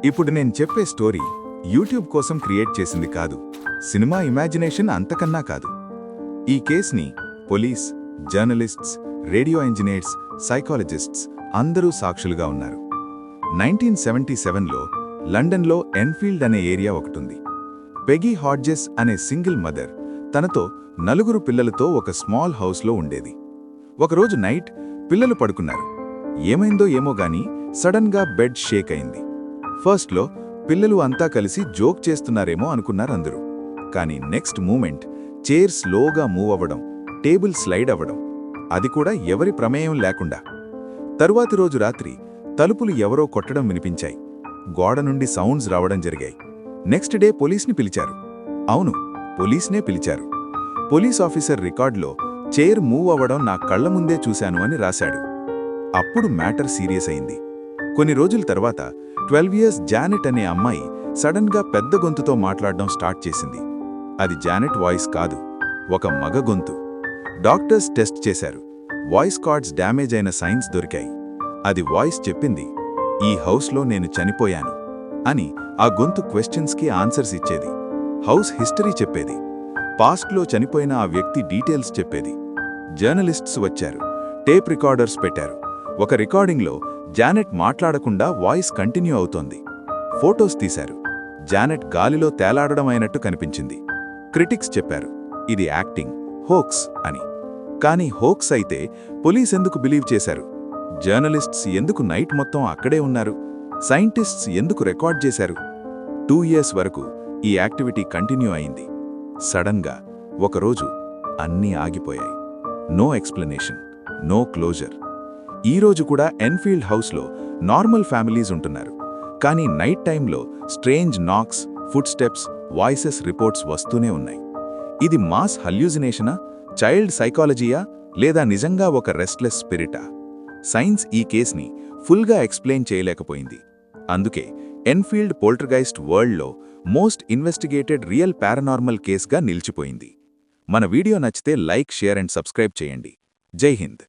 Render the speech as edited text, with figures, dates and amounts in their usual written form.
ఇప్పుడు నేను చెప్పే స్టోరీ యూట్యూబ్ కోసం క్రియేట్ చేసింది కాదు, సినిమా ఇమాజినేషన్ అంతకన్నా కాదు. ఈ కేస్ని police, journalists, radio engineers, psychologists అందరూ సాక్షులుగా ఉన్నారు. 1977లో లండన్లో ఎన్ఫీల్డ్ అనే ఏరియా ఒకటుంది. పెగీ హాడ్జెస్ అనే సింగిల్ మదర్ తనతో 4 పిల్లలతో ఒక స్మాల్ హౌస్లో ఉండేది. ఒకరోజు నైట్ పిల్లలు పడుకున్నారు. ఏమైందో ఏమో గాని సడన్గా బెడ్ షేక్ అయింది. ఫస్ట్లో పిల్లలు అంతా కలిసి జోక్ చేస్తున్నారేమో అనుకున్నారందరూ. కానీ నెక్స్ట్ మూమెంట్ చైర్ స్లోగా మూవ్ అవ్వడం, టేబుల్ స్లైడ్ అవ్వడం, అది కూడా ఎవరి ప్రమేయం లేకుండా. తరువాతి రోజు రాత్రి తలుపులు ఎవరో కొట్టడం వినిపించాయి. గోడ నుండి సౌండ్స్ రావడం జరిగాయి. నెక్స్ట్ డే పోలీస్ని పిలిచారు. అవును, పోలీస్నే పిలిచారు. పోలీస్ ఆఫీసర్ రికార్డులో చైర్ మూవ్ అవ్వడం నా కళ్ల ముందే చూశాను అని రాశాడు. అప్పుడు మ్యాటర్ సీరియస్ అయింది. కొన్ని రోజుల తర్వాత 12 ఇయర్స్ జానెట్ అనే అమ్మాయి సడన్గా పెద్ద గొంతుతో మాట్లాడడం స్టార్ట్ చేసింది. అది జానెట్ వాయిస్ కాదు, ఒక మగ గొంతు. డాక్టర్స్ టెస్ట్ చేశారు. వాయిస్ కార్డ్స్ డ్యామేజ్ అయిన సైన్స్ దొరికాయి. అది వాయిస్ చెప్పింది, ఈ హౌస్లో నేను చనిపోయాను అని. ఆ గొంతు క్వశ్చన్స్కి ఆన్సర్స్ ఇచ్చేది. హౌస్ హిస్టరీ చెప్పేది. పాస్ట్లో చనిపోయిన ఆ వ్యక్తి డీటెయిల్స్ చెప్పేది. జర్నలిస్ట్స్ వచ్చారు. టేప్ రికార్డర్స్ పెట్టారు. ఒక రికార్డింగ్లో జానెట్ మాట్లాడకుండా వాయిస్ కంటిన్యూ అవుతోంది. ఫోటోస్ తీశారు. జానెట్ గాలిలో తేలాడడం అయినట్టు కనిపించింది. క్రిటిక్స్ చెప్పారు, ఇది యాక్టింగ్, హోక్స్ అని. కానీ హోక్స్ అయితే పోలీస్ ఎందుకు బిలీవ్ చేశారు? జర్నలిస్ట్స్ ఎందుకు నైట్ మొత్తం అక్కడే ఉన్నారు? సైంటిస్ట్స్ ఎందుకు రికార్డ్ చేశారు? 2 ఇయర్స్ వరకు ఈ యాక్టివిటీ కంటిన్యూ అయింది. సడన్గా ఒకరోజు అన్నీ ఆగిపోయాయి. No explanation, no closure. ఈరోజు కూడా ఎన్ఫీల్డ్ హౌస్లో నార్మల్ ఫ్యామిలీస్ ఉంటున్నారు. కానీ నైట్ టైంలో strange knocks, footsteps, voices reports వస్తూనే ఉన్నాయి. ఇది మాస్ హల్యూజినేషనా, చైల్డ్ సైకాలజీయా, లేదా నిజంగా ఒక రెస్ట్లెస్ స్పిరిటా? సైన్స్ ఈ కేస్ని ఫుల్గా ఎక్స్ప్లెయిన్ చేయలేకపోయింది. అందుకే ఎన్ఫీల్డ్ పోల్టర్గైస్ట్ వరల్డ్లో మోస్ట్ ఇన్వెస్టిగేటెడ్ రియల్ పారానార్మల్ కేస్గా నిలిచిపోయింది. మన వీడియో నచ్చితే లైక్, షేర్ అండ్ సబ్స్క్రైబ్ చేయండి. జై హింద్.